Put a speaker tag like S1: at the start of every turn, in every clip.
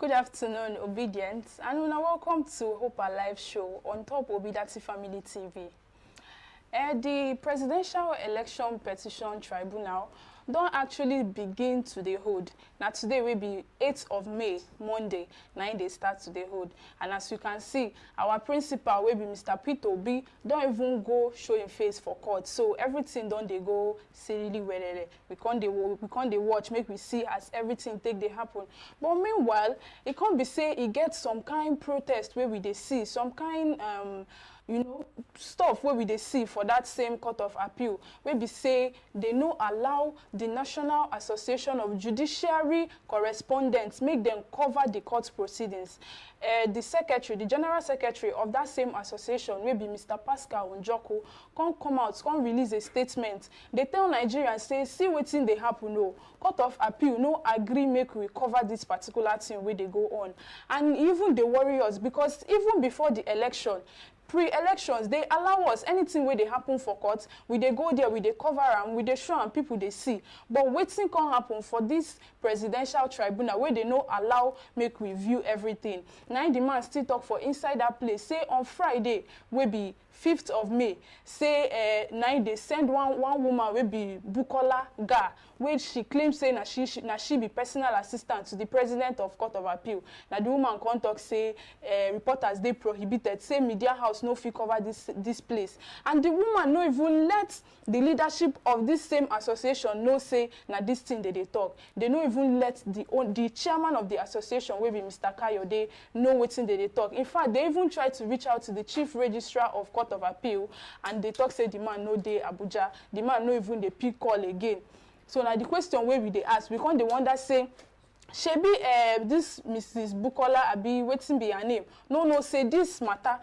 S1: Good afternoon, Obedience, and welcome to Hope Alive show on top Obedati Family TV. The Presidential Election Petition Tribunal don't actually begin to the hold. Now today will be 8th of May, Monday, 9 days start to the hold. And as you can see, our principal will be Mr. Peter Obi, don't even go show him face for court. So everything don't they go silly where we can't they watch, make we see as everything take they happen. But meanwhile, it can't be say it gets some kind protest where we they see some kind stuff where we they see for that same court of appeal where we say they no allow the National Association of Judiciary Correspondents make them cover the court proceedings. The general secretary of that same association will be Mr. Pascal Njoko come out, release a statement. They tell Nigerians, say, see what's in they happen, no. Court of appeal, no agree make we cover this particular thing where they go on. And even the warriors, because even before the election, pre-elections, they allow us anything where they happen for court, we they go there, we they cover them, we they show and people they see. But waiting can happen for this presidential tribunal where they no allow make review everything. Now the man still talk for inside that place. Say on Friday will be 5th of May. Say now they send one woman will be Bukola Ga, which she claims say na she be personal assistant to the president of Court of Appeal. Now the woman can talk say reporters they prohibited, say media house no fit cover this place. And the woman no even let the leadership of this same association know say na this thing they talk. They no even let the chairman of the association, will be Mr. Kayode, know what thing they talk. In fact, they even tried to reach out to the chief registrar of Court of Appeal, and they talk say the man no dey Abuja, the man no even the pick call again. So now the question where we they ask, we can't the wonder say, shebi this Mrs. Bukola Abi waiting be her name. No, say this matter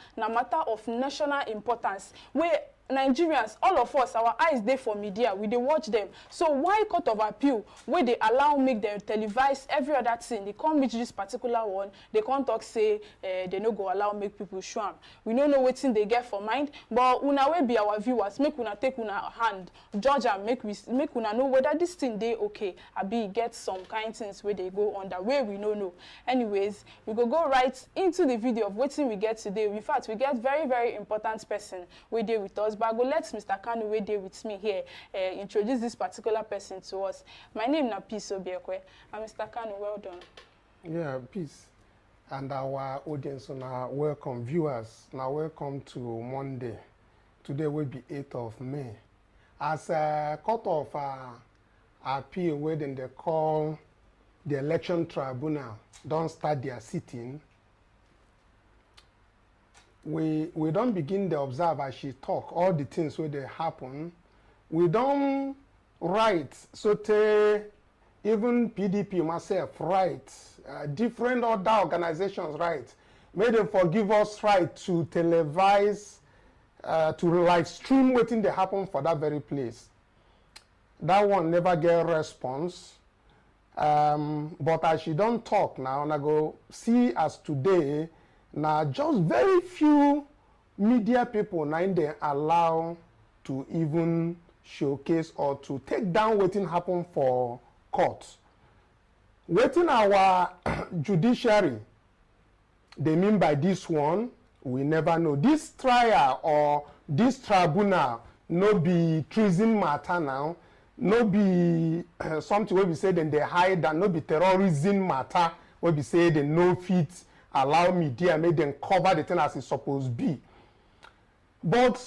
S1: of national importance. Where Nigerians, all of us, our eyes there for media, we they watch them. So why Court of Appeal, where they allow make them televise every other thing, they can't reach this particular one, they can't talk say they no go allow make people show them. We don't know what thing they get for mind, but una will be our viewers, make una take una hand, judge and make una know whether this thing they okay, Abi get some kind things where they go on that way we no know. Anyways, we go right into the video of what thing we get today. In fact, we get very, very important person where they with us. But I go let Mr. Kanu wait there with me here introduce this particular person to us. My name is Peace Obiekwe. And Mr. Kanu, well done.
S2: Yeah, peace. And our audience now welcome, viewers. Now welcome to Monday. Today will be 8th of May. As a court of appeal, where then they call the election tribunal, don't start their sitting. We don't begin to observe as she talk all the things where they happen. We don't write, so even PDP myself write, different other organizations write. May them forgive us right to televise, to live stream waiting to happen for that very place. That one never get response. But as she don't talk now, and I go see as today, now, just very few media people now they allow to even showcase or to take down what happen for court. Waiting our judiciary, they mean by this one, we never know. This trial or this tribunal no be treason matter now, no be something where we say then they hide and no be terrorism matter where we say they no fit allow media, make them cover the thing as it's supposed to be. But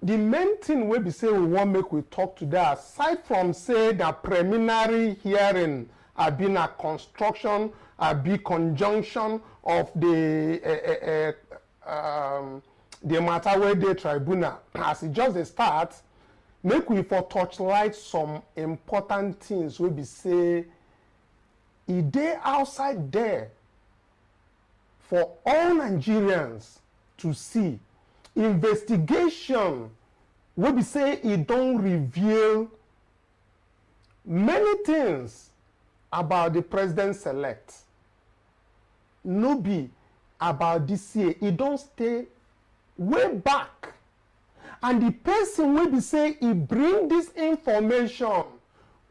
S2: the main thing we be say we want make we talk today, aside from say the preliminary hearing have been a construction, a big conjunction of the matter where the tribunal, as it just a start, make we for touchlight some important things we be say, it dey outside there for all Nigerians to see. Investigation, we be say it don't reveal many things about the president-select. No be about this year. It don't stay way back. And the person will be say he bring this information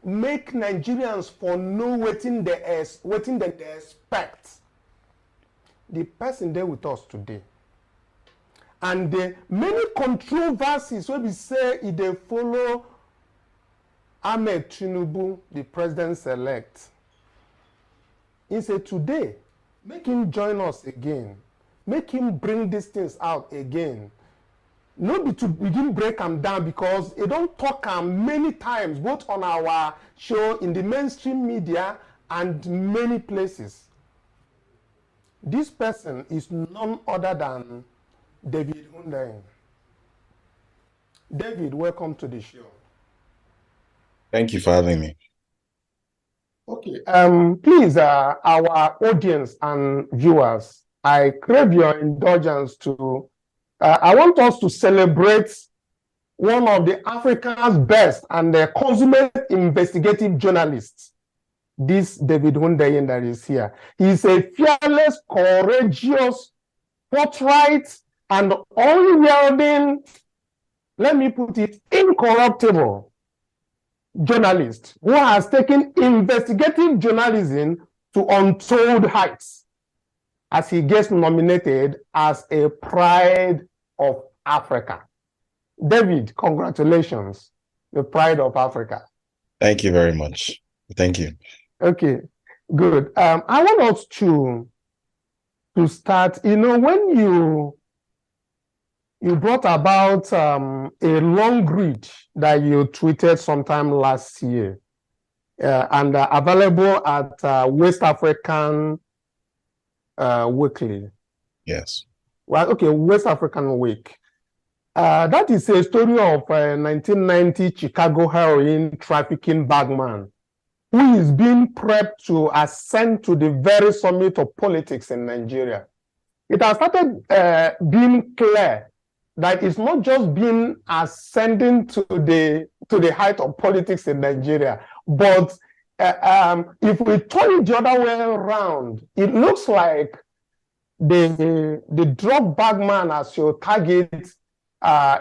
S2: make Nigerians for know wetin they expect. The person there with us today. And the many controversies wey be say e dey follow Ahmed Tinubu, the president-elect. He said today, make him join us again. Make him bring these things out again. Not be to begin break them down because they don't talk them many times, both on our show, in the mainstream media, and many places. This person is none other than David Hundeyin. David, welcome to the show.
S3: Thank you for having me.
S2: Okay, please, our audience and viewers, I crave your indulgence to, I want us to celebrate one of the Africa's best and the consummate investigative journalists, this David Hundeyin that is here. He's a fearless, courageous, forthright, and unyielding, let me put it, incorruptible journalist who has taken investigative journalism to untold heights as he gets nominated as a Pride of Africa. David, congratulations, the Pride of Africa.
S3: Thank you very much. Thank you.
S2: Okay, good. I want us to start, you know, when you brought about a long read that you tweeted sometime last year and available at West African Weekly.
S3: Yes.
S2: Well, okay, West African Week. That is a story of a 1990 Chicago heroin trafficking bagman who is being prepped to ascend to the very summit of politics in Nigeria. It has started being clear that it's not just been ascending to the height of politics in Nigeria, but if we turn it the other way around, it looks like the drug bagman as your target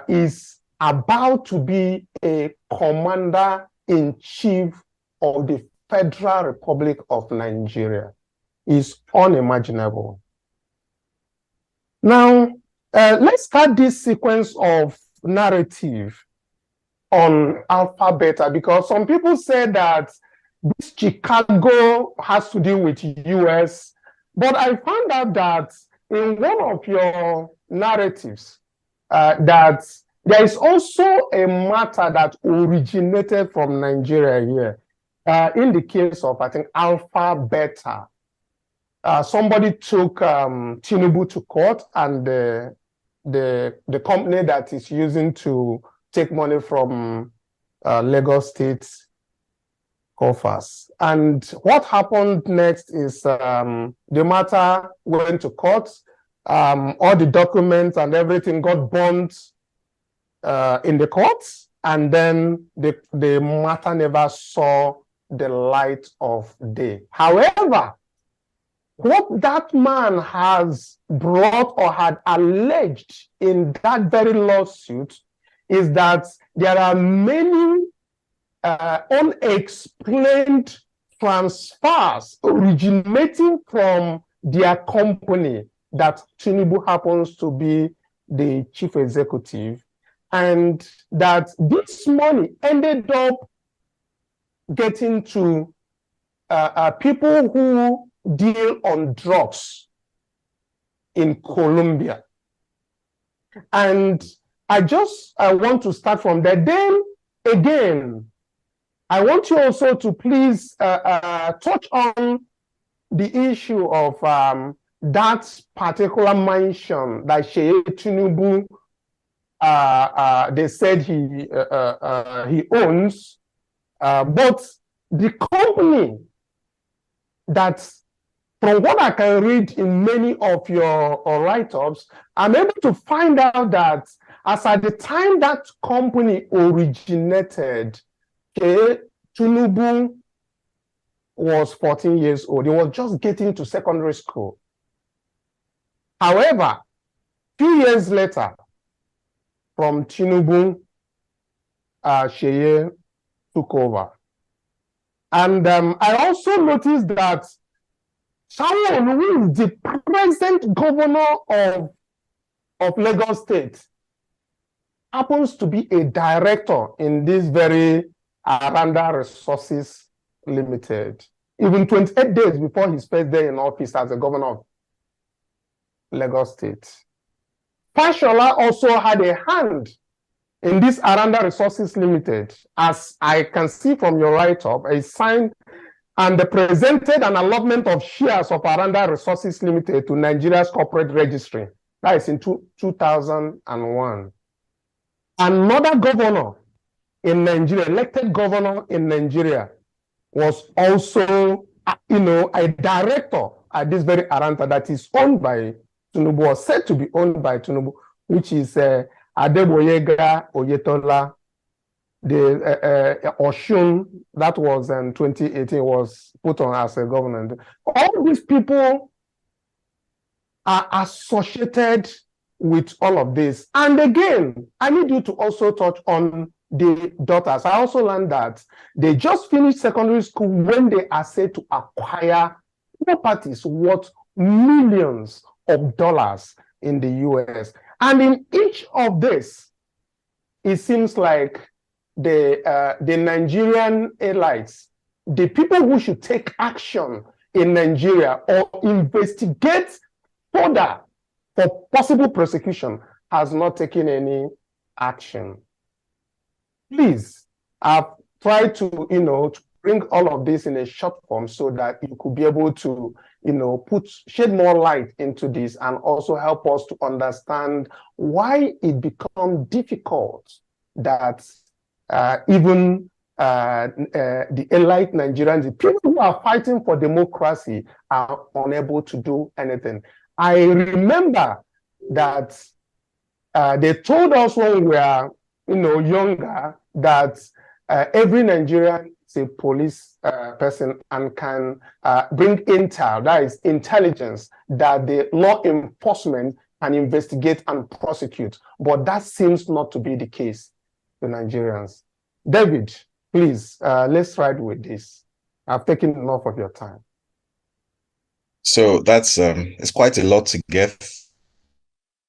S2: is about to be a commander-in-chief of the Federal Republic of Nigeria. It's unimaginable. Now, let's start this sequence of narrative on Alpha Beta, because some people say that this Chicago has to do with US, but I found out that in one of your narratives, that there is also a matter that originated from Nigeria here. In the case of, I think, Alpha Beta, somebody took Tinubu to court, and the company that is using to take money from Lagos State coffers. And what happened next is the matter went to court. All the documents and everything got burnt in the courts, and then the matter never saw the light of day. However, what that man has brought or had alleged in that very lawsuit is that there are many unexplained transfers originating from their company that Tinubu happens to be the chief executive, and that this money ended up getting to people who deal on drugs in Colombia. And I want to start from there. Then again, I want you also to please touch on the issue of that particular mansion that Sheikh Tinubu, they said he owns, but the company that, from what I can read in many of your write-ups, I'm able to find out that as at the time that company originated, Tinubu was 14 years old. He was just getting to secondary school. However, a few years later, from Tinubu, Sheye took over. And I also noticed that someone who is the present governor of Lagos State happens to be a director in this very Aranda Resources Limited, even 28 days before his first day in office as the governor of Lagos State. Fashola also had a hand in this Aranda Resources Limited. As I can see from your write-up, a signed and presented an allotment of shares of Aranda Resources Limited to Nigeria's corporate registry. That is in 2001. Another governor in Nigeria, elected governor in Nigeria, was also, a director at this very Aranda that is owned by Tinubu, or said to be owned by Tinubu, which is Adeboyega Oyetola. The Oshun, that was in 2018, was put on as a governor. All these people are associated with all of this. And again, I need you to also touch on the daughters. I also learned that they just finished secondary school when they are said to acquire properties worth millions of dollars in the US. And in each of this, it seems like the Nigerian elites, the people who should take action in Nigeria or investigate further for possible prosecution, has not taken any action. Please, I've tried to, to bring all of this in a short form so that you could be able to, shed more light into this and also help us to understand why it becomes difficult that even the elite Nigerians, the people who are fighting for democracy, are unable to do anything. I remember that they told us when we were, younger, that every Nigerian is a police person and can bring intel, that is intelligence, that the law enforcement can investigate and prosecute. But that seems not to be the case to Nigerians. David, please, let's ride with this. I've taken enough of your time.
S3: So that's it's quite a lot to get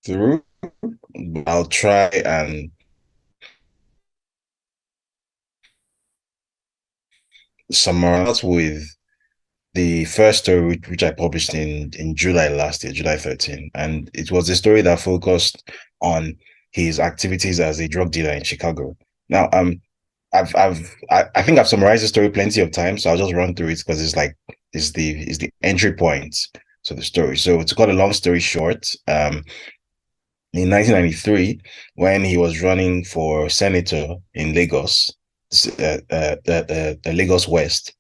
S3: through. I'll try and summarize with the first story which I published in July last year, July 13. And it was a story that focused on his activities as a drug dealer in Chicago. Now, I think I've summarized the story plenty of times, so I'll just run through it because it's the entry point to the story. So to cut a long story short, in 1993, when he was running for senator in Lagos, the Lagos West,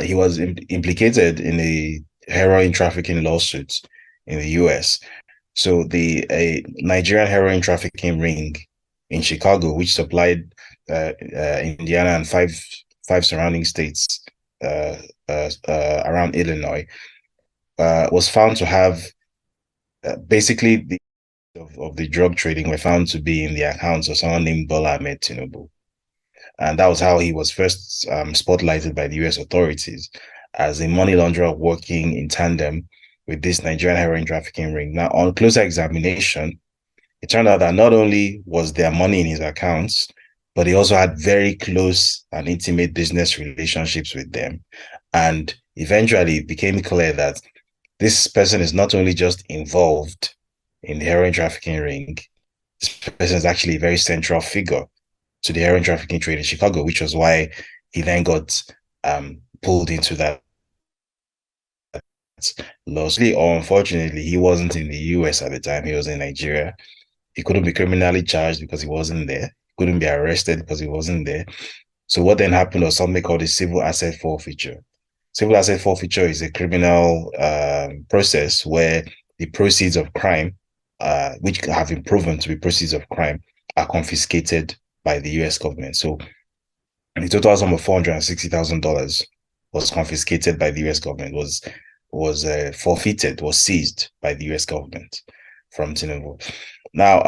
S3: he was implicated in a heroin trafficking lawsuit in the US. So a Nigerian heroin trafficking ring in Chicago, which supplied Indiana and five surrounding states around Illinois, was found to have basically the of the drug trading were found to be in the accounts of someone named Bola Ahmed Tinubu. And that was how he was first spotlighted by the US authorities as a money launderer working in tandem with this Nigerian heroin trafficking ring. Now, on closer examination, it turned out that not only was there money in his accounts, but he also had very close and intimate business relationships with them. And eventually it became clear that this person is not only just involved in the heroin trafficking ring, this person is actually a very central figure to the heroin trafficking trade in Chicago, which was why he then got pulled into that lawsuit. Or unfortunately, he wasn't in the US at the time. He was in Nigeria. He couldn't be criminally charged because he wasn't there. He couldn't be arrested because he wasn't there. So what then happened was something called a civil asset forfeiture. Civil asset forfeiture is a criminal process where the proceeds of crime, which have been proven to be proceeds of crime, are confiscated by the US government. So the total sum of $460,000 was confiscated by the US government, was forfeited, was seized by the US government from Tinubu. Now,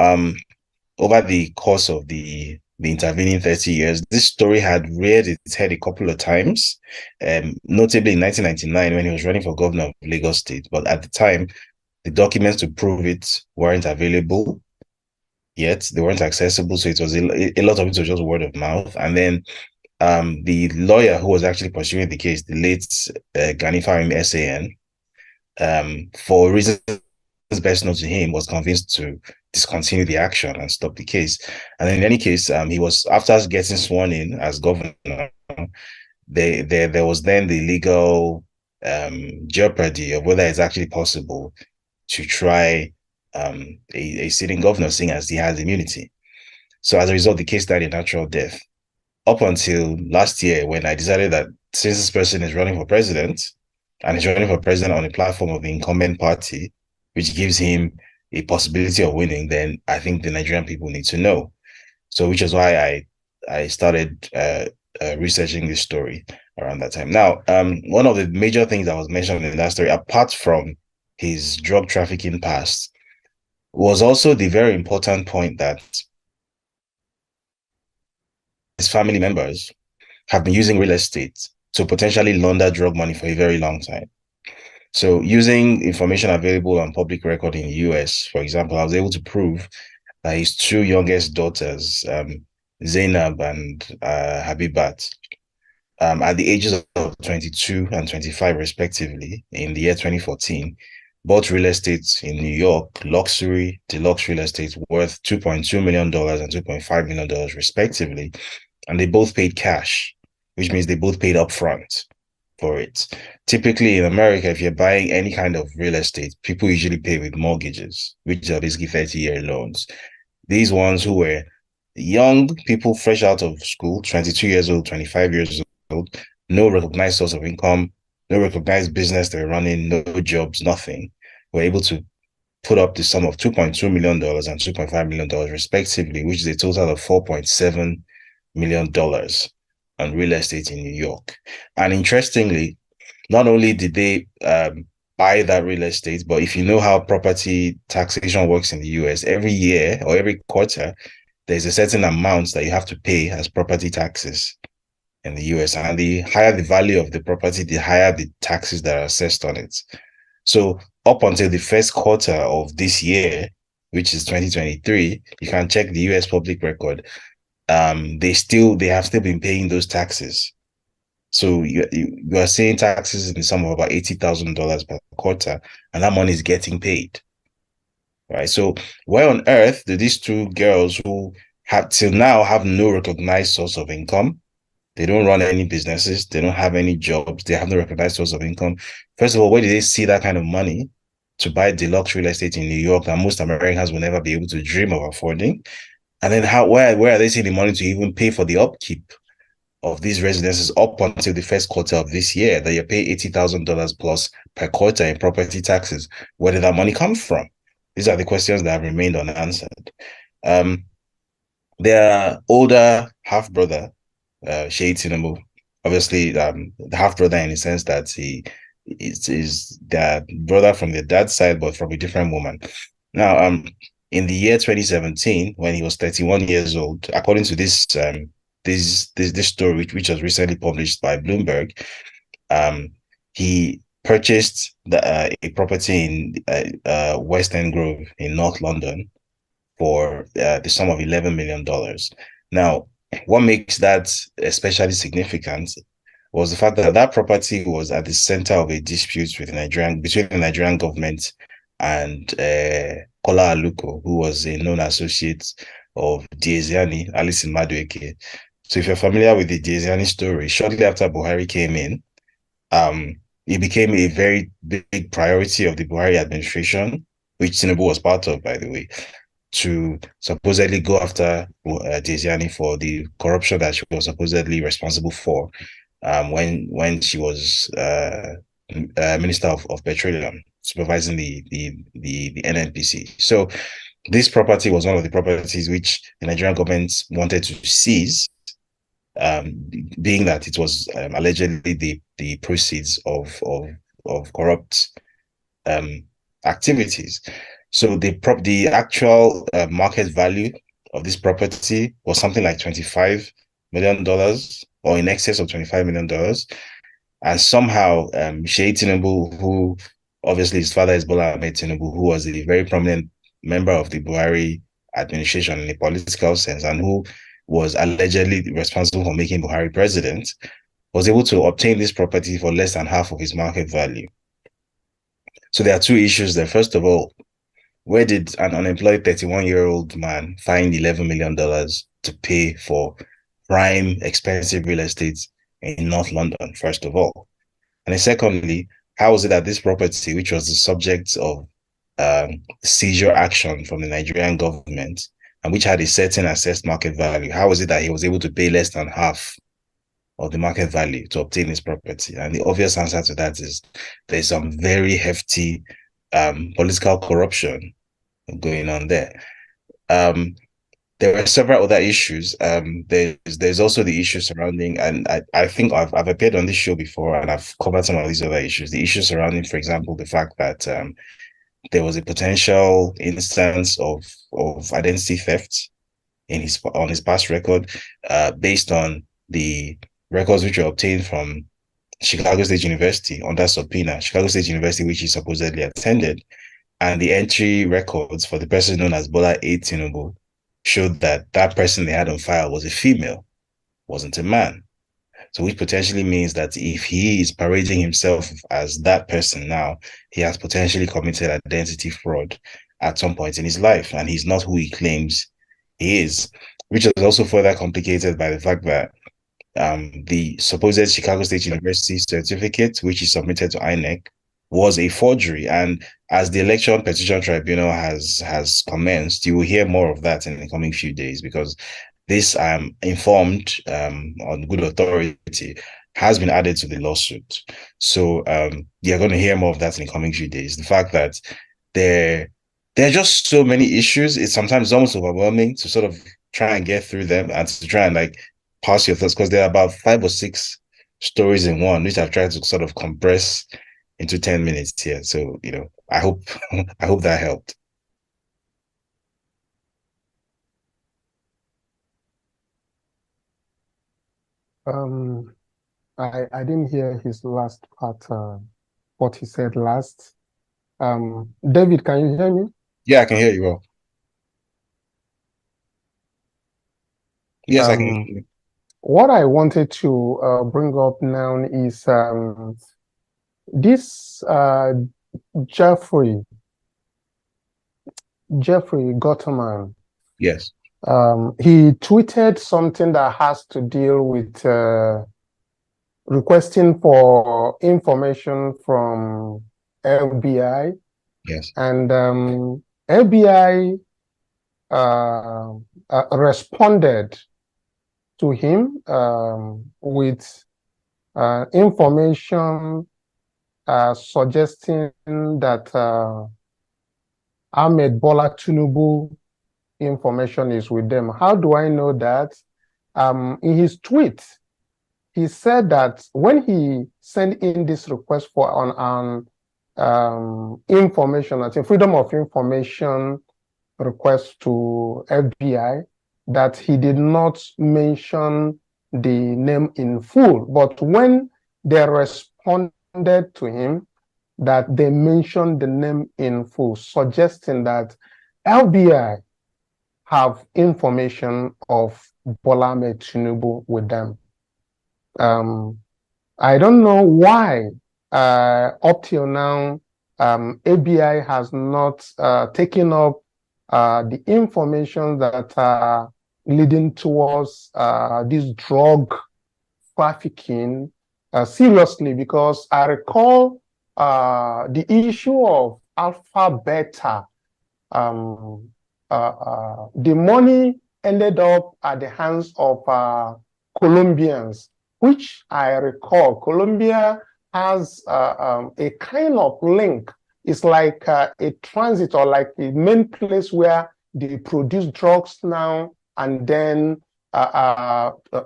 S3: over the course of the the intervening 30 years. This story had reared its head a couple of times, notably in 1999 when he was running for governor of Lagos State. But at the time, the documents to prove it weren't available yet. They weren't accessible. So it was a lot of it was just word of mouth. And then the lawyer who was actually pursuing the case, the late Ganifa SAN, for reasons best known to him, was convinced to discontinue the action and stop the case. And in any case, he was, after getting sworn in as governor, there was then the legal jeopardy of whether it's actually possible to try a sitting governor, seeing as he has immunity. So as a result, the case died a natural death. Up until last year, when I decided that since this person is running for president, and he's running for president on a platform of the incumbent party, which gives him a possibility of winning, then I think the Nigerian people need to know. So which is why I started researching this story around that time. Now, one of the major things that was mentioned in that story, apart from his drug trafficking past, was also the very important point that his family members have been using real estate to potentially launder drug money for a very long time. So using information available on public record in the US, for example, I was able to prove that his two youngest daughters, Zainab and Habibat, at the ages of 22 and 25 respectively, in the year 2014, bought real estate in New York, luxury, deluxe real estate worth $2.2 million and $2.5 million respectively. And they both paid cash, which means they both paid upfront for it. Typically in America, if you're buying any kind of real estate, people usually pay with mortgages, which are basically 30-year loans. These ones who were young people fresh out of school, 22 years old, 25 years old, no recognized source of income, no recognized business they're running, no jobs, nothing, were able to put up the sum of $2.2 million and $2.5 million respectively, which is a total of $4.7 million on real estate in New York. And interestingly, not only did they buy that real estate, but if you know how property taxation works in the US, every year or every quarter, there's a certain amount that you have to pay as property taxes in the US. And the higher the value of the property, the higher the taxes that are assessed on it. So up until the first quarter of this year, which is 2023, you can check the US public record. They have still been paying those taxes. So you are seeing taxes in the sum of about $80,000 per quarter, and that money is getting paid. Right. So where on earth do these two girls who have till now have no recognized source of income? They don't run any businesses, they don't have any jobs, they have no recognized source of income. First of all, where did they see that kind of money to buy deluxe real estate in New York that most Americans will never be able to dream of affording? And then where are they seeing the money to even pay for the upkeep of these residences up until the first quarter of this year that you pay $80,000 plus per quarter in property taxes? Where did that money come from? These are the questions that have remained unanswered. Their older half-brother, Shade Tinubu, obviously the half-brother in the sense that he is their brother from their dad's side, but from a different woman. Now, in the year 2017, when he was 31 years old, according to this story, which was recently published by Bloomberg, he purchased a property in West End Grove in North London for the sum of $11 million. Now, what makes that especially significant was the fact that that property was at the center of a dispute between the Nigerian government and Kola Aluko, who was a known associate of Diezani, Alison Madueke. So if you're familiar with the Diezani story, shortly after Buhari came in, it became a very big priority of the Buhari administration, which Tinubu was part of, by the way, to supposedly go after Diezani for the corruption that she was supposedly responsible for when she was Minister of Petroleum, supervising the NNPC. So this property was one of the properties which the Nigerian government wanted to seize, being that it was allegedly the proceeds of corrupt activities. So the actual market value of this property was something like $25 million or in excess of $25 million. And somehow, Sheyi Tinubu, who obviously his father is Bola Ahmed Tinubu, who was a very prominent member of the Buhari administration in a political sense, and who was allegedly responsible for making Buhari president, was able to obtain this property for less than half of his market value. So there are two issues there. First of all, where did an unemployed 31-year-old man find $11 million to pay for prime expensive real estate in North London, first of all? And then secondly, how was it that this property, which was the subject of seizure action from the Nigerian government and which had a certain assessed market value, how was it that he was able to pay less than half of the market value to obtain this property? And the obvious answer to that is there's some very hefty political corruption going on there. There were several other issues. There's also the issue surrounding, and I think I've appeared on this show before and I've covered some of these other issues. The issue surrounding, for example, the fact that there was a potential instance of identity theft on his past record, based on the records which were obtained from Chicago State University under subpoena, Chicago State University, which he supposedly attended, and the entry records for the person known as Bola A. Tinubu showed that that person they had on file was a female, wasn't a man. So which potentially means that if he is parading himself as that person now, he has potentially committed identity fraud at some point in his life, and he's not who he claims he is, which is also further complicated by the fact that the supposed Chicago State University certificate, which he submitted to INEC, was a forgery. And as the Election Petition Tribunal has commenced, you will hear more of that in the coming few days, because this, I'm informed on good authority, has been added to the lawsuit. So you're going to hear more of that in the coming few days. The fact that there are just so many issues, it's sometimes almost overwhelming to sort of try and get through them and to try and like pass your thoughts, because there are about 5 or 6 stories in one, which I've tried to sort of compress into 10 minutes here. So, you know, I hope that helped.
S2: I didn't hear his last part, what he said last. David, can you hear me?
S3: Yeah, I can hear you well. Yes, I can hear you.
S2: What I wanted to bring up now is this Jeffrey Gutterman.
S3: Yes.
S2: He tweeted something that has to deal with requesting for information from FBI.
S3: Yes.
S2: And FBI responded to him with information suggesting that Ahmed Bola Tinubu information is with them. How do I know that? In his tweet, he said that when he sent in this request for information, I think Freedom of Information request to FBI, that he did not mention the name in full. But when they responded to him, that they mentioned the name in full, suggesting that FBI have information of Bola Ahmed Tinubu with them. I don't know why up till now ABI has not taken up the information that are leading towards this drug trafficking seriously, because I recall the issue of Alpha Beta. The money ended up at the hands of Colombians, which I recall Colombia has a kind of link. It's like a transit, or like the main place where they produce drugs now and then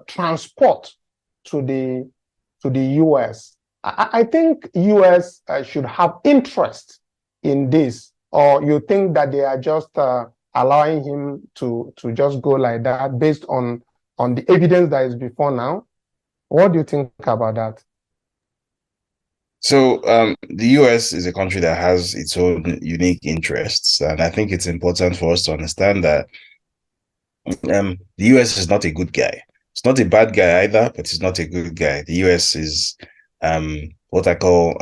S2: transport to the US. I think US should have interest in this, or you think that they are just allowing him to just go like that based on the evidence that is before now? What do you think about that?
S3: So the US is a country that has its own unique interests, and I think it's important for us to understand that the US is not a good guy. It's not a bad guy either, but it's not a good guy. The US is what I call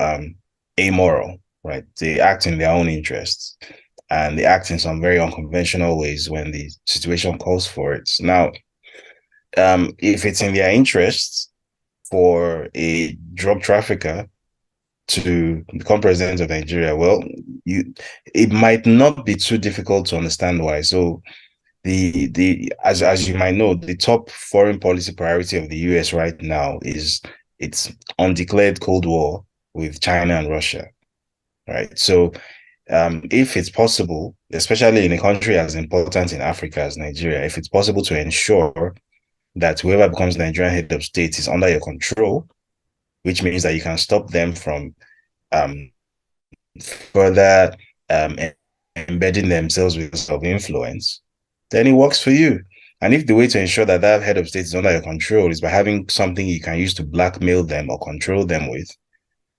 S3: amoral, right? They act in their own interests, and they act in some very unconventional ways when the situation calls for it. Now, if it's in their interests for a drug trafficker to become president of Nigeria, well, it might not be too difficult to understand why. So as you might know, the top foreign policy priority of the US right now is its undeclared Cold War with China and Russia, right? So if it's possible, especially in a country as important in Africa as Nigeria, if it's possible to ensure that whoever becomes Nigerian head of state is under your control, which means that you can stop them from further embedding themselves with self-influence, then it works for you. And if the way to ensure that that head of state is under your control is by having something you can use to blackmail them or control them with,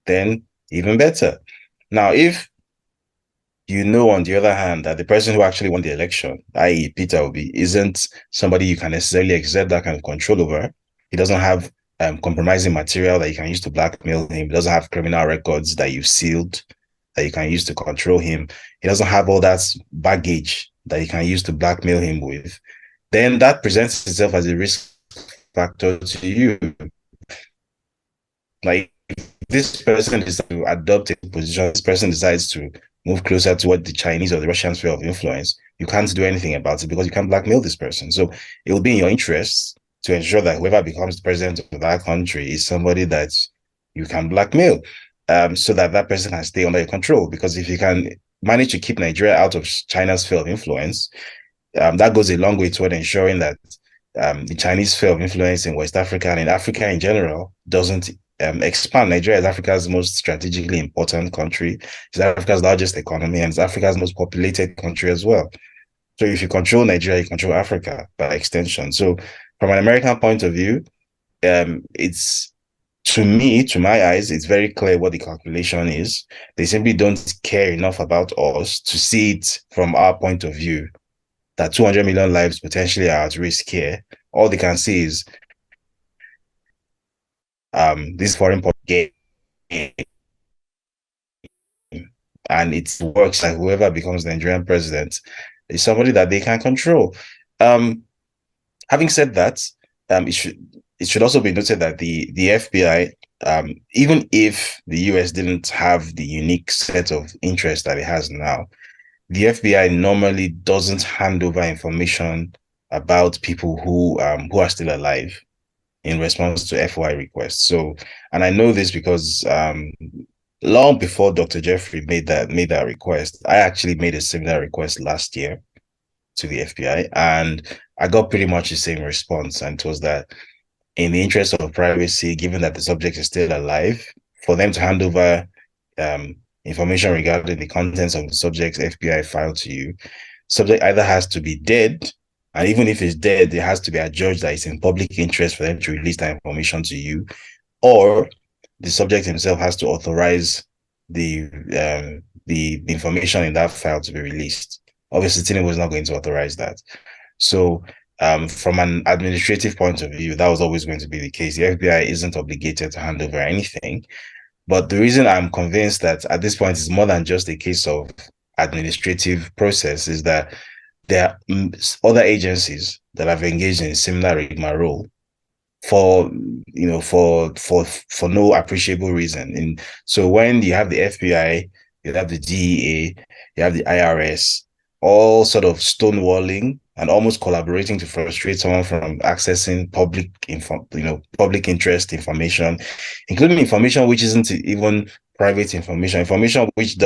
S3: then even better. Now, if you know, on the other hand, that the person who actually won the election, i.e. Peter Obi, isn't somebody you can necessarily exert that kind of control over, he doesn't have compromising material that you can use to blackmail him. He doesn't have criminal records that you've sealed that you can use to control him. He doesn't have all that baggage that you can use to blackmail him with. Then that presents itself as a risk factor to you. Like, if this person decides to adopt a position, this person decides to move closer to what the Chinese or the Russian sphere of influence, you can't do anything about it because you can't blackmail this person. So it will be in your interests to ensure that whoever becomes the president of that country is somebody that you can blackmail, so that that person can stay under your control. Because if you can manage to keep Nigeria out of China's sphere of influence, that goes a long way toward ensuring that the Chinese sphere of influence in West Africa and in Africa in general doesn't expand. Nigeria is Africa's most strategically important country. It's Africa's largest economy, and it's Africa's most populated country as well. So if you control Nigeria, you control Africa by extension. So from an American point of view, it's, to me, to my eyes, it's very clear what the calculation is. They simply don't care enough about us to see it from our point of view, that 200 million lives potentially are at risk here. All they can see is this foreign game, and it works like whoever becomes the Nigerian president is somebody that they can control. Having said that, it should also be noted that the FBI, even if the US didn't have the unique set of interests that it has now, the FBI normally doesn't hand over information about people who are still alive in response to FOI requests. So, and I know this because long before Dr. Jeffrey made that request, I actually made a similar request last year to the FBI, and I got pretty much the same response. And it was that in the interest of privacy, given that the subject is still alive, for them to hand over information regarding the contents of the subject's FBI file to you, subject either has to be dead, and even if it's dead, it has to be adjudged that it's in public interest for them to release that information to you, or the subject himself has to authorize the information in that file to be released. Obviously, Tinubu was not going to authorize that. So from an administrative point of view, that was always going to be the case. The FBI isn't obligated to hand over anything. But the reason I'm convinced that at this point is more than just a case of administrative process is that there are other agencies that have engaged in similar rigmarole for no appreciable reason. And so when you have the FBI, you have the DEA, you have the IRS, all sort of stonewalling and almost collaborating to frustrate someone from accessing public interest information, including information which isn't even private information which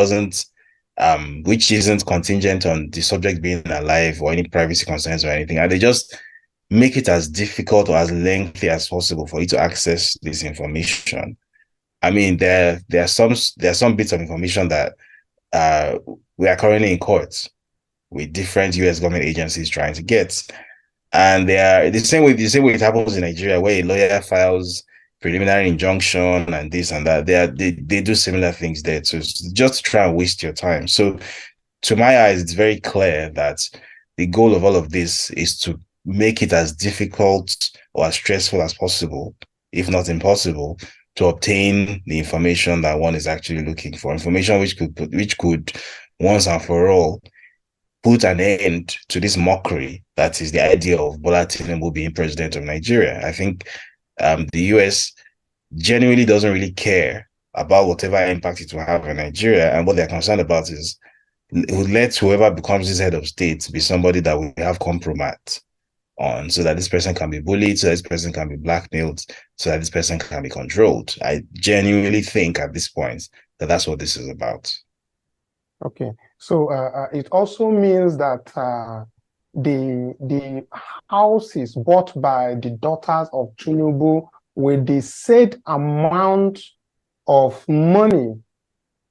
S3: isn't contingent on the subject being alive or any privacy concerns or anything. And they just make it as difficult or as lengthy as possible for you to access this information. I mean, there are some bits of information that we are currently in court with different US government agencies trying to get. And they are the same way it happens in Nigeria, where a lawyer files preliminary injunction and this and that. They do similar things there too. So just to try and waste your time. So to my eyes, it's very clear that the goal of all of this is to make it as difficult or as stressful as possible, if not impossible, to obtain the information that one is actually looking for. Information which could once and for all put an end to this mockery that is the idea of Bola Tinubu being president of Nigeria. I think the US genuinely doesn't really care about whatever impact it will have in Nigeria, and what they're concerned about is who let whoever becomes this head of state be somebody that we have compromise on, so that this person can be bullied, so that this person can be blackmailed, so that this person can be controlled. I genuinely think at this point that that's what this is about.
S2: Okay, so it also means that the house is bought by the daughters of Tinubu with the said amount of money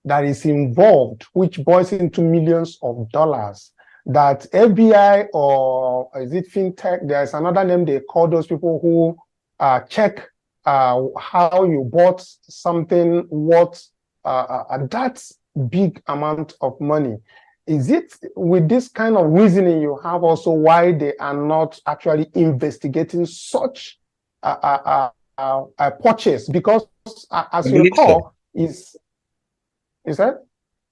S2: that is involved, which boils into millions of dollars, that FBI or is it fintech, there's another name they call those people who check how you bought something, what that's big amount of money. Is it with this kind of reasoning you have also why they are not actually investigating such a purchase? Because as you recall, so. Is that?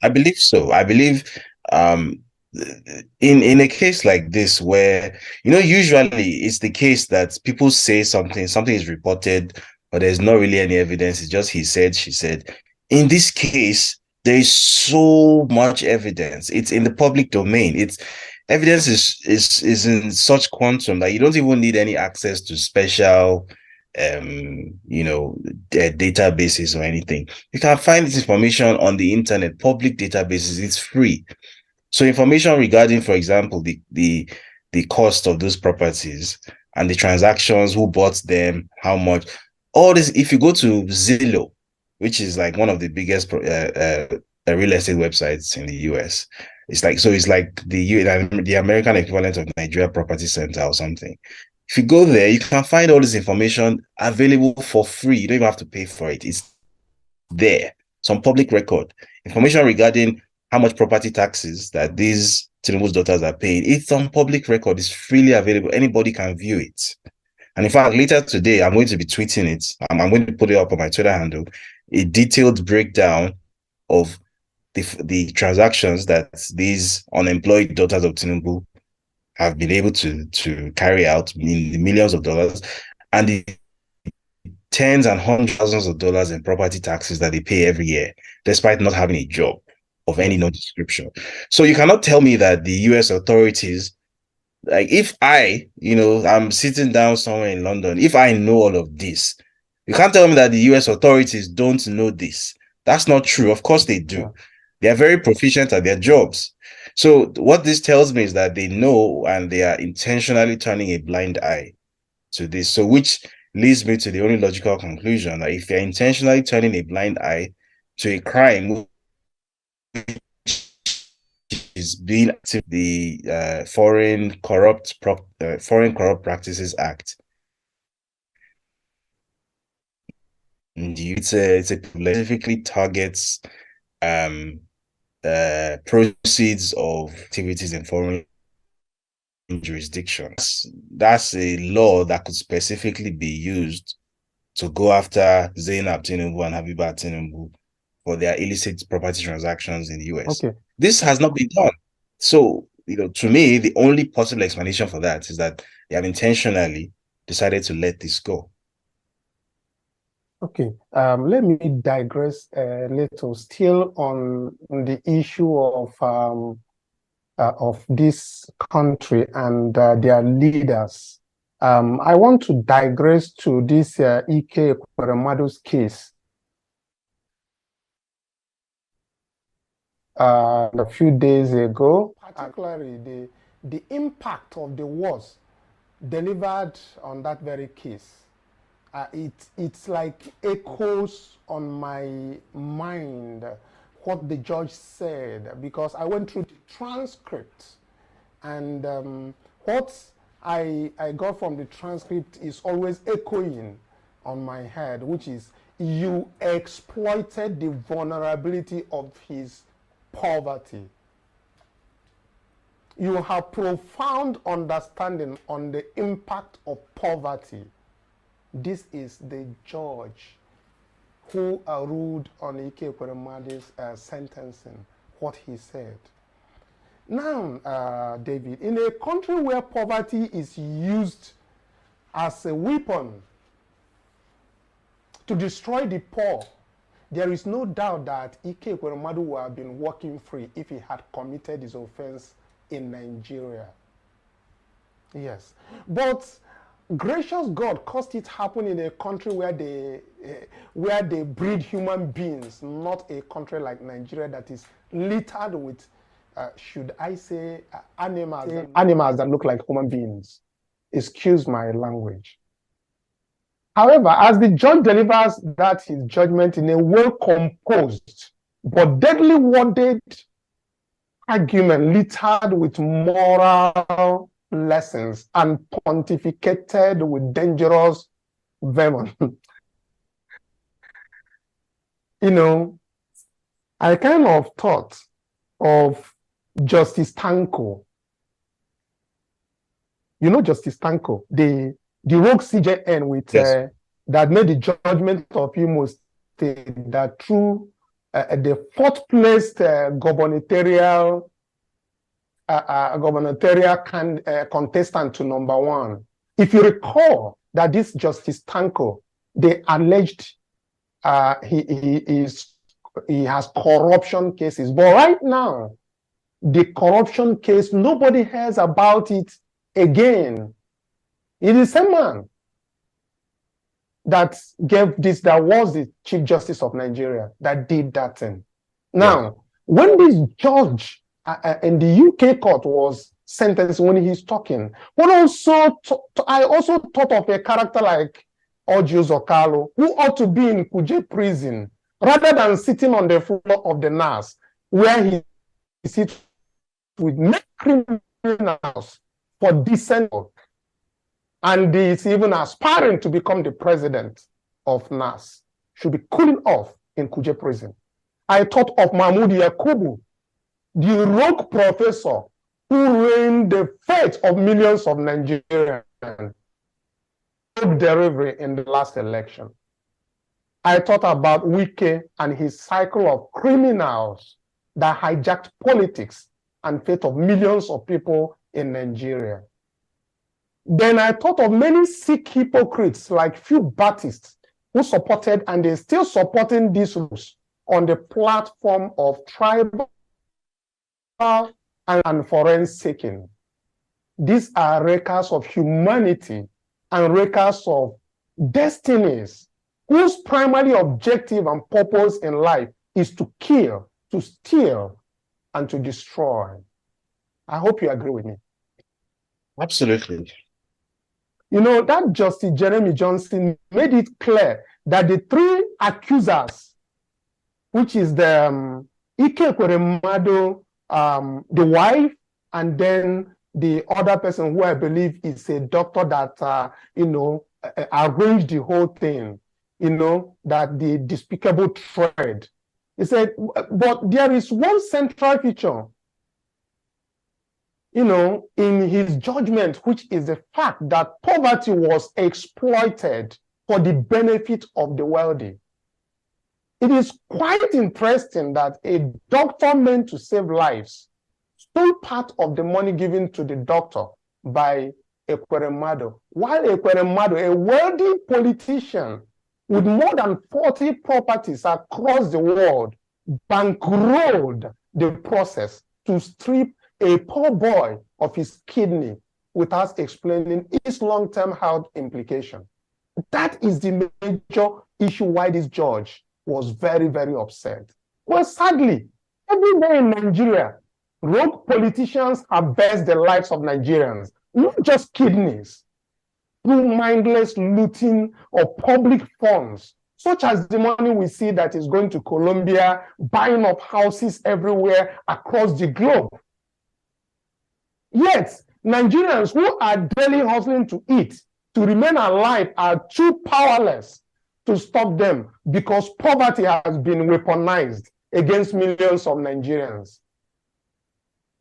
S3: I believe so. I believe in a case like this where, usually it's the case that people say something is reported, but there's not really any evidence. It's just he said, she said. In this case, there is so much evidence. It's in the public domain. It's evidence is in such quantum that you don't even need any access to special databases or anything. You can find this information on the internet, public databases. It's free. So information regarding, for example, the cost of those properties and the transactions, who bought them, how much, all this. If you go to Zillow, which is like one of the biggest real estate websites in the US, it's like the American equivalent of Nigeria Property Center or something. If you go there, you can find all this information available for free. You don't even have to pay for it. It's there. Some public record. Information regarding how much property taxes that these Tinubu's daughters are paying. It's on public record. It's freely available. Anybody can view it. And in fact, later today, I'm going to be tweeting it. I'm going to put it up on my Twitter handle. A detailed breakdown of the transactions that these unemployed daughters of Tinubu have been able to carry out in the millions of dollars, and the tens and hundreds of thousands of dollars in property taxes that they pay every year, despite not having a job of any known description. So you cannot tell me that the US authorities, like if I'm sitting down somewhere in London, if I know all of this, you can't tell me that the US authorities don't know this. That's not true. Of course they do. Yeah. They are very proficient at their jobs. So what this tells me is that they know, and they are intentionally turning a blind eye to this. So which leads me to the only logical conclusion that if they're intentionally turning a blind eye to a crime which is being active, the Foreign Corrupt Practices Act. And it's a specifically targets proceeds of activities in foreign jurisdictions. That's a law that could specifically be used to go after Zainab Tinubu and Habiba Tinubu for their illicit property transactions in the US. Okay. This has not been done. So, to me, the only possible explanation for that is that they have intentionally decided to let this go.
S2: Okay, let me digress a little, still on the issue of this country and their leaders. I want to digress to this Ekwerimadu's case. A few days ago, particularly the impact of the words delivered on that very case. It's like echoes on my mind what the judge said, because I went through the transcript And what I got from the transcript is always echoing on my head, which is, you exploited the vulnerability of his poverty. You have profound understanding on the impact of poverty. This is the judge who ruled on Ekwerimadu's sentencing, what he said. Now, David, in a country where poverty is used as a weapon to destroy the poor, there is no doubt that Ekweremadu would have been walking free if he had committed his offense in Nigeria. Yes. But gracious God caused it happen in a country where they breed human beings, not a country like Nigeria that is littered with, should I say, animals that look like human beings. Excuse my language. However, as the judge delivers that his judgment in a well-composed but deadly worded argument littered with moral lessons and pontificated with dangerous venom, you know, I kind of thought of Justice Tanko. You know Justice Tanko, the rogue CJN with yes. That made the judgment of Imo State that through the fourth placed gubernatorial contestant to number one. If you recall that this Justice Tanko, they alleged he has corruption cases, but right now the corruption case, nobody hears about it again. It is the same man that gave this, that was the Chief Justice of Nigeria, that did that thing. Now, yeah. When this judge in the UK court was sentenced, when he's talking, but also I also thought of a character like Ojo Zokalo, who ought to be in Kuje prison, rather than sitting on the floor of the NAS, where he sits with many criminals for decent work. And is even aspiring to become the president of NAS, should be cooling off in Kuje prison. I thought of Mahmoud Yakubu, the rogue professor who reigned the fate of millions of Nigerians, delivery in the last election. I thought about Wike and his cycle of criminals that hijacked politics and fate of millions of people in Nigeria. Then I thought of many Sikh hypocrites like few Baptists who supported, and they're still supporting these rules on the platform of tribal and forensic. These are records of humanity and records of destinies whose primary objective and purpose in life is to kill, to steal, and to destroy. I hope you agree with me.
S3: Absolutely.
S2: You know, that Justice Jeremy Johnson made it clear that the three accusers, which is the Ekweremadu, the wife, and then the other person who I believe is a doctor that, you know, arranged the whole thing, you know, that the despicable thread. He said, but there is one central feature, you know, in his judgment, which is the fact that poverty was exploited for the benefit of the wealthy. It is quite interesting that a doctor meant to save lives stole part of the money given to the doctor by Ekweremadu, while Ekweremadu, a wealthy politician with more than 40 properties across the world, bankrolled the process to strip a poor boy of his kidney without explaining its long-term health implication. That is the major issue why this judge was very, very upset. Well, sadly, every day in Nigeria, rogue politicians have best the lives of Nigerians, not just kidneys, through mindless looting of public funds, such as the money we see that is going to Colombia, buying up houses everywhere across the globe. Yet, Nigerians who are daily hustling to eat, to remain alive, are too powerless to stop them because poverty has been weaponized against millions of Nigerians.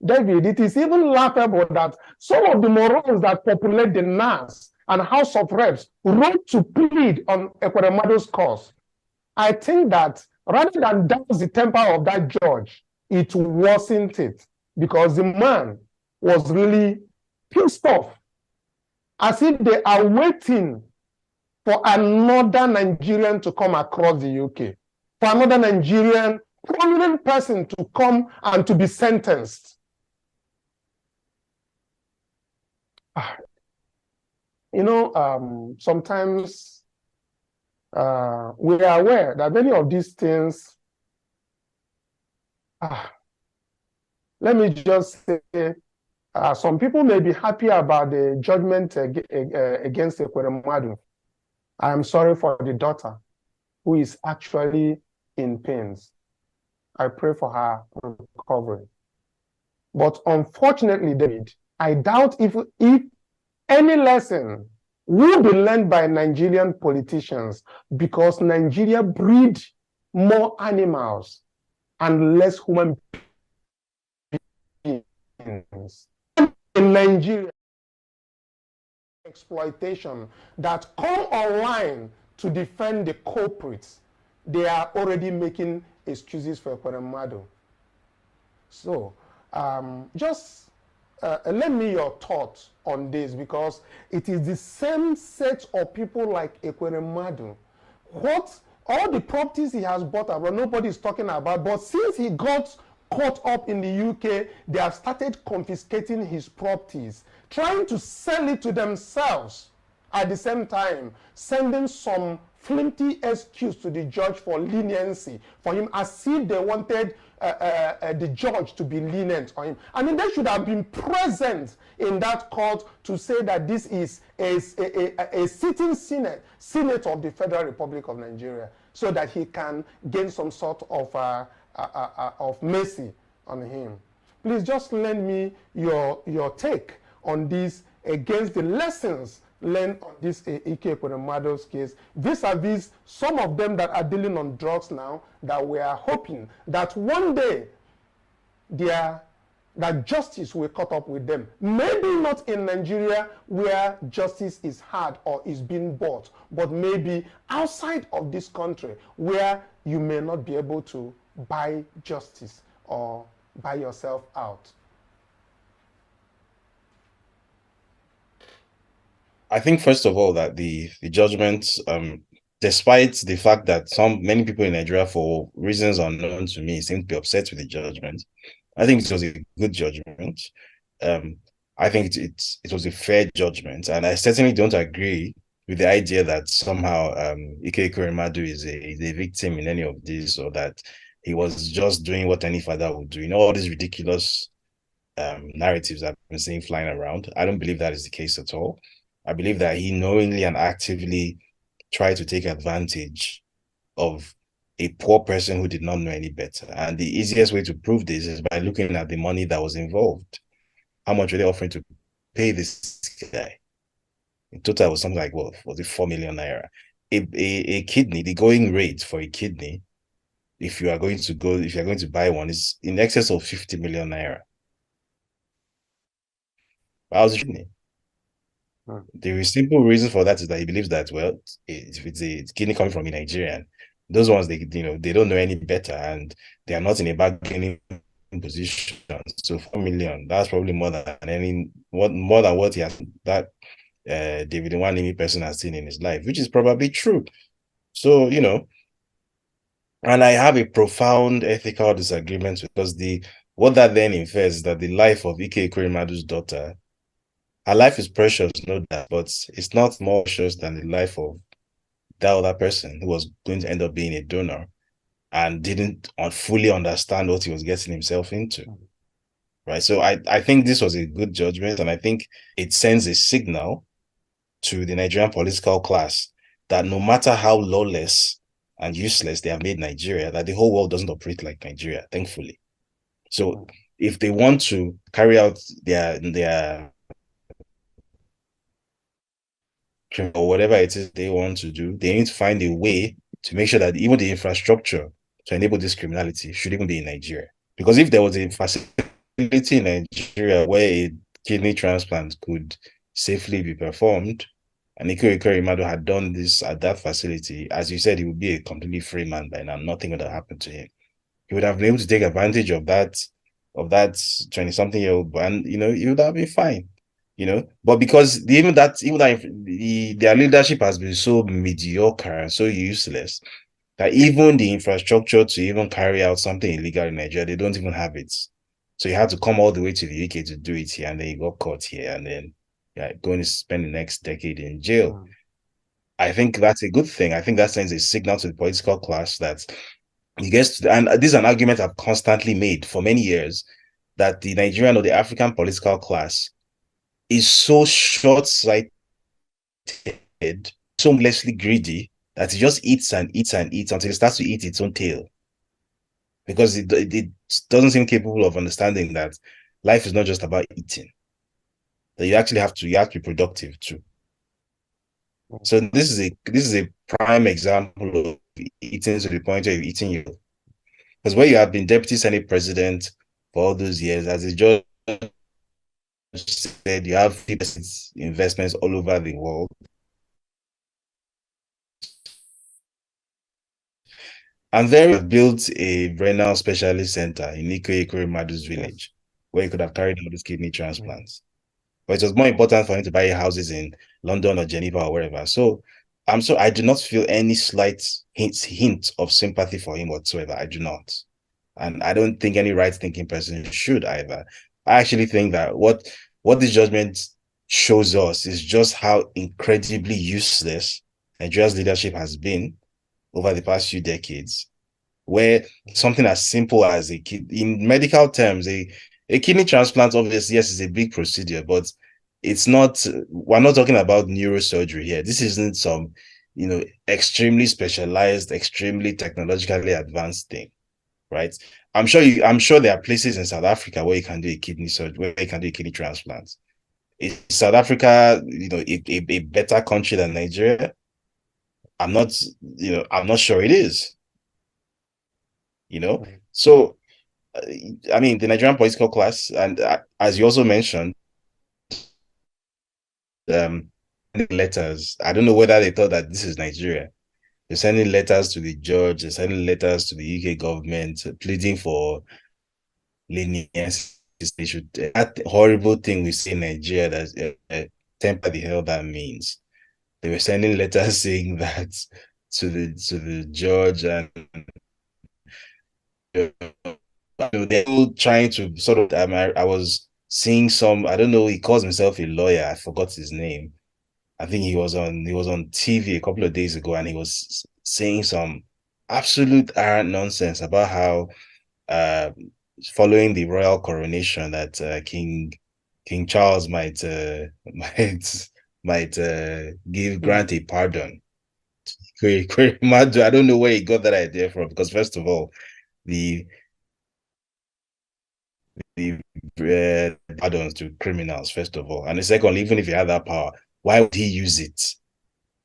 S2: David, it is even laughable that some of the morons that populate the NAS and House of Reps wrote to plead on Ekwuremadu's cause. I think that rather than douse the temper of that judge, it worsened it because the man was really pissed off, as if they are waiting for another Nigerian to come across the UK, for another Nigerian prominent person to come and to be sentenced. You know, sometimes we are aware that many of these things, let me just say, some people may be happy about the judgment against Ekweremadu. I am sorry for the daughter who is actually in pains. I pray for her recovery. But unfortunately, David, I doubt if any lesson will be learned by Nigerian politicians, because Nigeria breed more animals and less human beings. In Nigeria, exploitation that come online to defend the culprits, they are already making excuses for Ekweremadu. So just lend me your thoughts on this, because it is the same set of people like Ekweremadu. What all the properties he has bought abroad, nobody is talking about, but since he got caught up in the UK, they have started confiscating his properties, trying to sell it to themselves, at the same time sending some flimsy excuse to the judge for leniency for him, as if they wanted the judge to be lenient on him. I mean, they should have been present in that court to say that this is a sitting Senate of the Federal Republic of Nigeria, so that he can gain some sort of mercy on him. Please just lend me your take on this, against the lessons learned on this Ekweremadu's case, vis-a-vis some of them that are dealing on drugs now, that we are hoping that one day that justice will cut up with them. Maybe not in Nigeria, where justice is hard or is being bought, but maybe outside of this country, where you may not be able to buy justice or buy yourself out.
S3: I think, first of all, that the judgment, despite the fact that many people in Nigeria, for reasons unknown to me, seem to be upset with the judgment, I think it was a good judgment. I think it was a fair judgment, and I certainly don't agree with the idea that somehow Ekweremadu is a victim in any of this, or that he was just doing what any father would do. You know, all these ridiculous narratives I've been seeing flying around. I don't believe that is the case at all. I believe that he knowingly and actively tried to take advantage of a poor person who did not know any better. And the easiest way to prove this is by looking at the money that was involved. How much were they offering to pay this guy? In total, it was something like, what was it, 4 million naira? A kidney, the going rate for a kidney, if you're going to buy one, is in excess of 50 million naira. How's the kidney? The simple reason for that is that he believes that, well, if it's a kidney coming from a Nigerian, those ones, they don't know any better, and they are not in a bargaining position. So 4 million, that's probably more than what he has, that David Hundeyin person has seen in his life, which is probably true. So, and I have a profound ethical disagreement, because what that then infers is that the life of Ekweremadu's daughter, her life is precious, no doubt, but it's not more precious than the life of that other person who was going to end up being a donor and didn't fully understand what he was getting himself into. Right. So I think this was a good judgment, and I think it sends a signal to the Nigerian political class that no matter how lawless and useless they have made Nigeria, that the whole world doesn't operate like Nigeria, thankfully. So if they want to carry out their or whatever it is they want to do, they need to find a way to make sure that even the infrastructure to enable this criminality should even be in Nigeria. Because if there was a facility in Nigeria where a kidney transplant could safely be performed, and Ekweremadu had done this at that facility, as you said, he would be a completely free man by now. Nothing would have happened to him. He would have been able to take advantage of that 20-something-year-old man, he would have been fine. But because their leadership has been so mediocre and so useless that even the infrastructure to even carry out something illegal in Nigeria, they don't even have it. So you had to come all the way to the UK to do it here, and then you got caught here, and then going to spend the next decade in jail. I think that's a good thing. I think that sends a signal to the political class that and this is an argument I've constantly made for many years, that the Nigerian or the African political class is so short-sighted, so lessly greedy, that it just eats and eats and eats until it starts to eat its own tail. Because it doesn't seem capable of understanding that life is not just about eating. That you actually have to be productive too. So this is a prime example of eating to the point where you're eating you. Because where you have been deputy senate president for all those years, as a judge said, you have investments all over the world. And there we built a renal specialist center in Ekwerimadu's village, where he could have carried out his kidney transplants. But it was more important for him to buy houses in London or Geneva or wherever. So I do not feel any slight hint of sympathy for him whatsoever. I do not. And I don't think any right-thinking person should either. I actually think that what this judgment shows us is just how incredibly useless Nigeria's leadership has been over the past few decades, where something as simple as in medical terms, a kidney transplant, obviously, yes, is a big procedure, but it's not, we're not talking about neurosurgery here. This isn't some, extremely specialized, extremely technologically advanced thing, right? I'm sure there are places in South Africa where you can do a kidney surgery, where you can do a kidney transplant. Is South Africa, a better country than Nigeria? I'm not sure it is. So I mean, the Nigerian political class, and as you also mentioned, letters. I don't know whether they thought that this is Nigeria. They're sending letters to the judge, they're sending letters to the UK government, pleading for leniency. They should, that horrible thing we see in Nigeria, that temper the hell that means. They were sending letters saying that to the judge, and they're all trying to sort of. I was seeing some. I don't know. He calls himself a lawyer. I forgot his name. I think he was on TV a couple of days ago, and he was saying some absolute arrant nonsense about how following the royal coronation that King Charles might grant a pardon to Ekweremadu. I don't know where he got that idea from, because first of all, the pardons to criminals, first of all, and the second, even if he had that power, why would he use it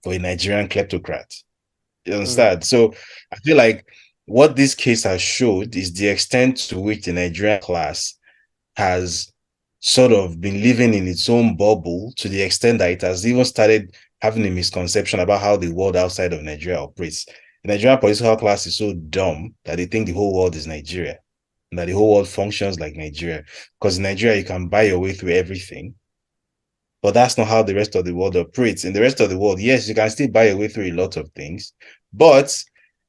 S3: for a Nigerian kleptocrat? You understand? So I feel like what this case has showed is the extent to which the Nigerian class has sort of been living in its own bubble, to the extent that it has even started having a misconception about how the world outside of Nigeria operates. The Nigerian political class is so dumb that they think the whole world is Nigeria, and that the whole world functions like Nigeria. Because in Nigeria, you can buy your way through everything. But that's not how the rest of the world operates. In the rest of the world, yes, you can still buy your way through a lot of things, but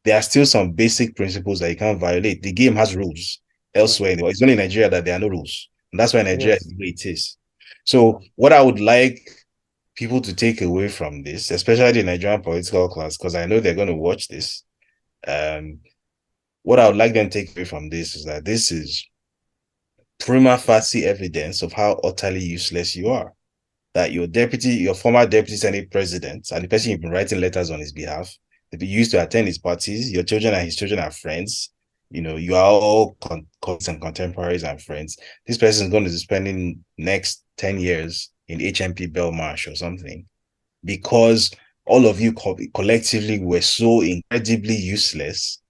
S3: there are still some basic principles that you can't violate. The game has rules elsewhere in the world. It's only in Nigeria that there are no rules. And that's why Nigeria is the way it is. So what I would like people to take away from this, especially the Nigerian political class, because I know they're going to watch this, what I would like them to take away from this is that this is prima facie evidence of how utterly useless you are. That your former deputy senate president, and the person you've been writing letters on his behalf, that you used to attend his parties, your children and his children are friends, you are all colleagues and contemporaries and friends, this person is going to be spending next 10 years in HMP Belmarsh or something, because all of you collectively were so incredibly useless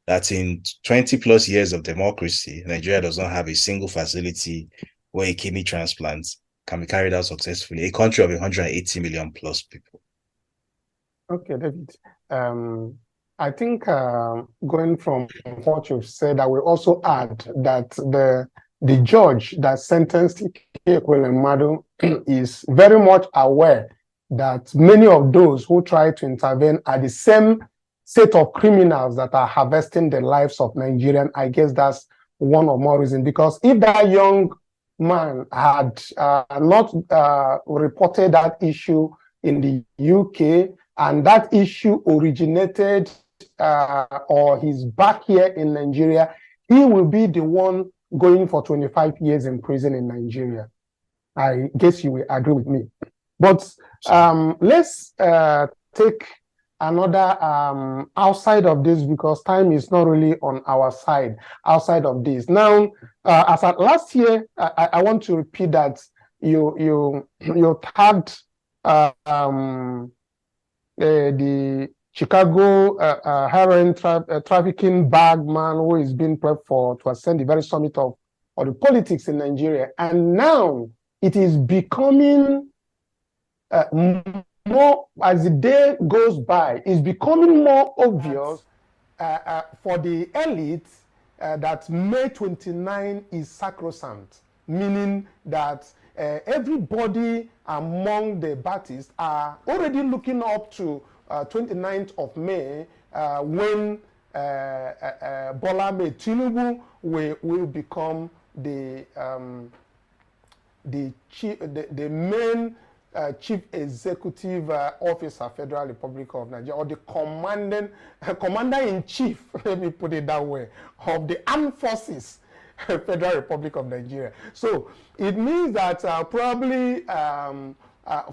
S3: that in 20 plus years of democracy, Nigeria does not have a single facility where a kidney transplant can be carried out successfully. A country of 180 million plus people.
S2: Okay, David. I think going from what you've said, I will also add that the judge that sentenced Ekweremadu is very much aware that many of those who try to intervene are the same set of criminals that are harvesting the lives of Nigerians. I guess that's one or more reasons, because if that young man had not reported that issue in the UK, and that issue originated or he's back here in Nigeria, he will be the one going for 25 years in prison in Nigeria. I guess you will agree with me. But let's take another outside of this, because time is not really on our side outside of this. Now, as at last year, I want to repeat that you tagged the Chicago heroin trafficking bag man who is being prepped to ascend the very summit of the politics in Nigeria. And now it is becoming more, as the day goes by, it's becoming more obvious for the elite that May 29 is sacrosanct, meaning that everybody among the Baptists are already looking up to 29th of May when Bola Ahmed Tinubu will become the main chief executive officer, Federal Republic of Nigeria, or the commander-in-chief, let me put it that way, of the armed forces, Federal Republic of Nigeria. So it means that probably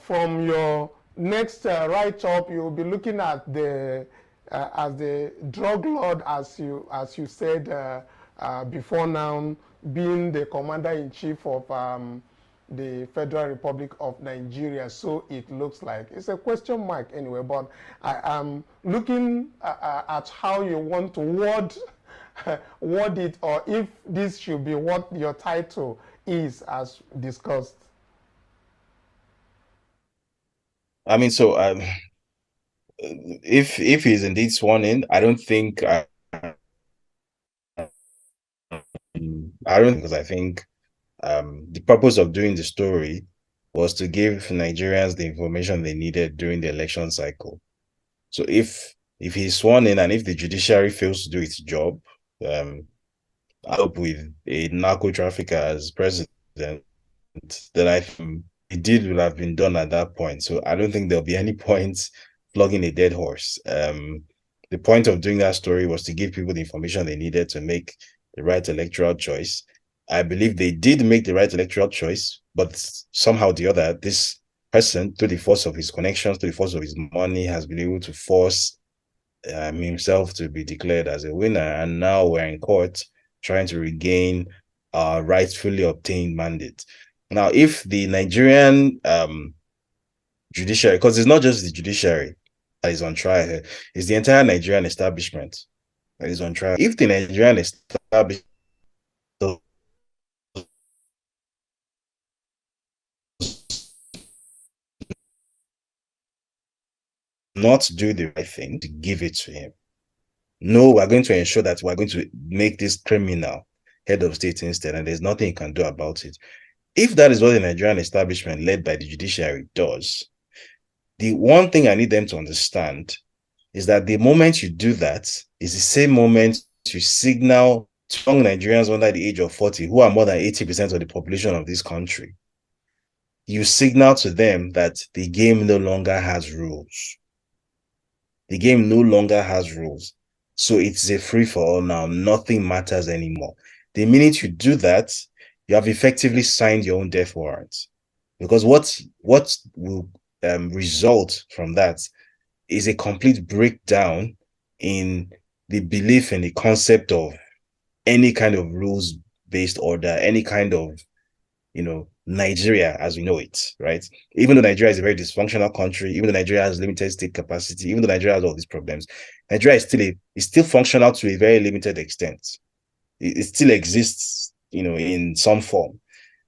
S2: from your next write-up, you'll be looking at the as the drug lord, as you said before now, being the commander-in-chief of the Federal Republic of Nigeria. So it looks like it's a question mark anyway, but I am looking at how you want to word it, or if this should be what your title is as discussed.
S3: I mean, so if he's indeed sworn in, I don't think because I think the purpose of doing the story was to give Nigerians the information they needed during the election cycle. So if he's sworn in and if the judiciary fails to do its job, I hope with a narco trafficker as president, then I think the deed will have been done at that point. So I don't think there'll be any point flogging a dead horse. The point of doing that story was to give people the information they needed to make the right electoral choice. I believe they did make the right electoral choice, but somehow or the other, this person, through the force of his connections, through the force of his money, has been able to force himself to be declared as a winner. And now we're in court trying to regain our rightfully obtained mandate. Now, if the Nigerian judiciary, because it's not just the judiciary that is on trial here, it's the entire Nigerian establishment that is on trial. If the Nigerian establishment not do the right thing to give it to him, no, we're going to ensure that we're going to make this criminal head of state instead, and there's nothing you can do about it. If that is what the Nigerian establishment led by the judiciary does, the one thing I need them to understand is that the moment you do that is the same moment you signal to young Nigerians under the age of 40, who are more than 80% of the population of this country. You signal to them that the game no longer has rules. The game no longer has rules. So it's a free-for-all now. Nothing matters anymore. The minute you do that, you have effectively signed your own death warrant. Because what will result from that is a complete breakdown in the belief in the concept of any kind of rules-based order, any kind of, Nigeria as we know it, right? Even though Nigeria is a very dysfunctional country, even though Nigeria has limited state capacity, even though Nigeria has all these problems, Nigeria is still functional to a very limited extent. It still exists, in some form.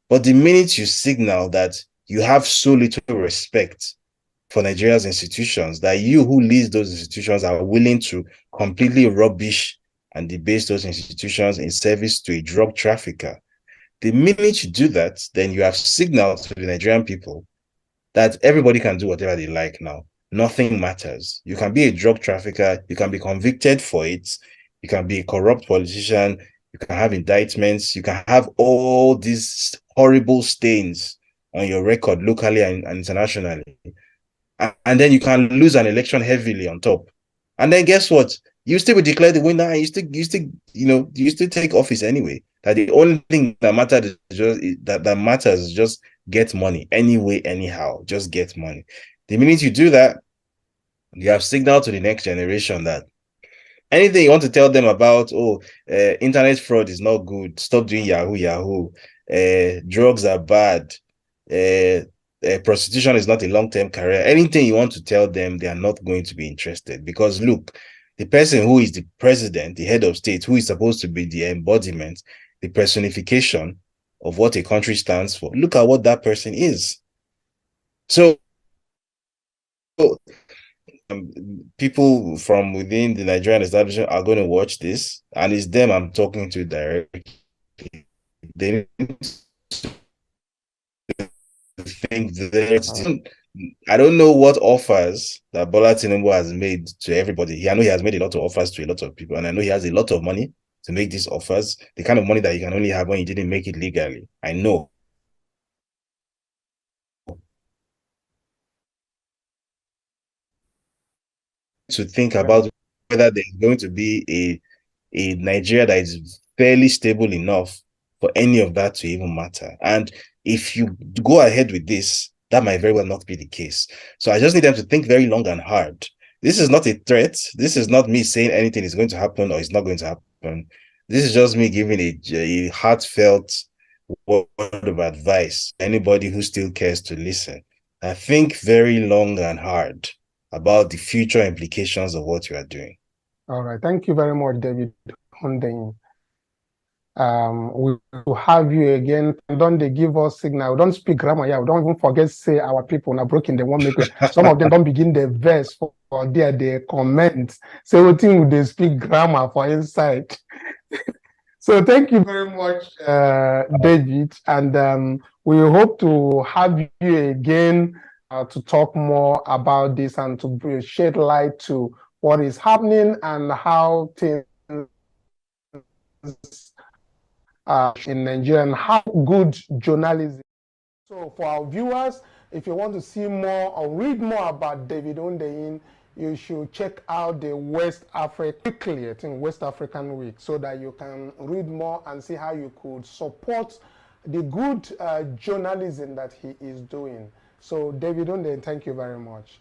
S3: But the minute you signal that you have so little respect for Nigeria's institutions, that you who lead those institutions are willing to completely rubbish and debase those institutions in service to a drug trafficker, the minute you do that, then you have signaled to the Nigerian people that everybody can do whatever they like now. Nothing matters. You can be a drug trafficker, you can be convicted for it, you can be a corrupt politician, you can have indictments, you can have all these horrible stains on your record locally and internationally. And then you can lose an election heavily on top. And then guess what? You still will declare the winner, and you still take office anyway. That the only thing that matters is just get money anyway, anyhow, just get money. The minute you do that, you have signaled to the next generation that anything you want to tell them about, internet fraud is not good, stop doing Yahoo, drugs are bad, prostitution is not a long-term career. Anything you want to tell them, they are not going to be interested. Because look, the person who is the president, the head of state, who is supposed to be the embodiment, the personification of what a country stands for, look at what that person is. So people from within the Nigerian establishment are going to watch this, and it's them I'm talking to directly. They need to think I don't know what offers that Bola Tinubu has made to everybody. I know he has made a lot of offers to a lot of people, and I know he has a lot of money to make these offers, the kind of money that you can only have when you didn't make it legally. I know. To think about whether there's going to be a Nigeria that is fairly stable enough for any of that to even matter. And if you go ahead with this, that might very well not be the case. So I just need them to think very long and hard. This is not a threat. This is not me saying anything is going to happen or is not going to happen. This is just me giving a heartfelt word of advice to anybody who still cares to listen. I think very long and hard about the future implications of what you are doing.
S2: All right. Thank you very much, David Hundeyin. We will have you again. Don't they give us signal? We don't speak grammar. Yeah, we don't even forget say our people now broken. They won't make it. Some of them don't begin the verse for their comments. Say what thing they speak grammar for inside. So thank you very much, David, and we hope to have you again to talk more about this and to shed light to what is happening and how things in Nigeria and how good journalism. So for our viewers, if you want to see more or read more about David Hundeyin, you should check out the West African Week, so that you can read more and see how you could support the good journalism that he is doing. So David Hundeyin, thank you very much.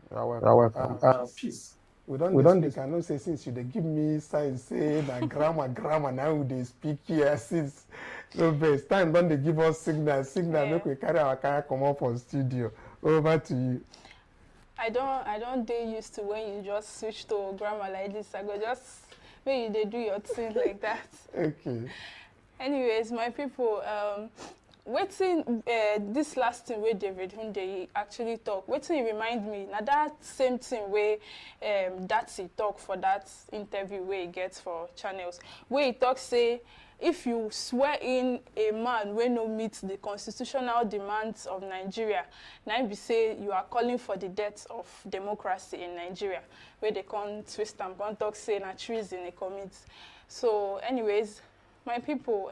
S2: You're welcome. Peace. We cannot say since you they give me signs say that grammar now they speak here since so best time don't they give us signal make we carry our car come up for studio. Over to you.
S1: I don't get used to when you just switch to grammar like this. I go just maybe they do your thing like that.
S2: Okay.
S1: Anyways, my people, waiting this last thing where David Hundeyin actually talk, waiting remind me now that same thing where that's he talk for that interview where he gets for channels, where he talk say if you swear in a man when no meets the constitutional demands of Nigeria, now be say you are calling for the death of democracy in Nigeria, where they can't twist and can't talk say na treason a commit. So anyways, my people,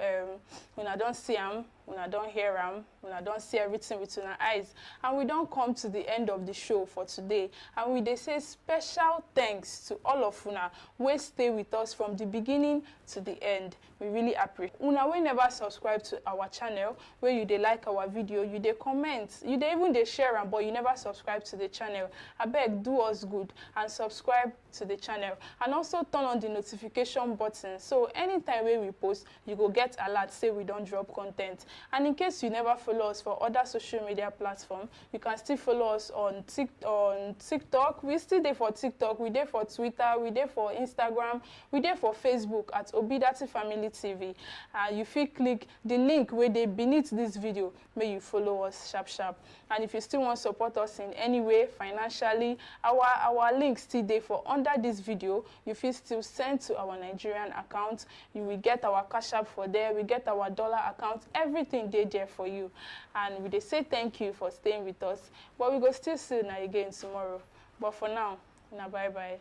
S1: when I don't see them, una don't hear am, una don't see everything with una eyes, and we don't come to the end of the show for today. And we dey say special thanks to all of una wey stay with us from the beginning to the end. We really appreciate una wey never subscribe to our channel, where you dey like our video, you dey comment, you dey even dey share am, but you never subscribe to the channel. Abeg, do us good and subscribe to the channel, and also turn on the notification button, so anytime wey we post, you go get alert say we don drop content. And in case you never follow us for other social media platforms, you can still follow us on TikTok. We still dey for TikTok, we dey for Twitter, we dey for Instagram, we dey for Facebook at Obidati Family TV. You fit click the link wey dey beneath this video, may you follow us sharp sharp. And if you still want to support us in any way financially, our link still dey for under this video. You fit still send to our Nigerian account. You will get our cash app for there, we get our dollar account, everything dey there for you. And we dey say thank you for staying with us, but we go still see you again tomorrow. But for now, bye bye.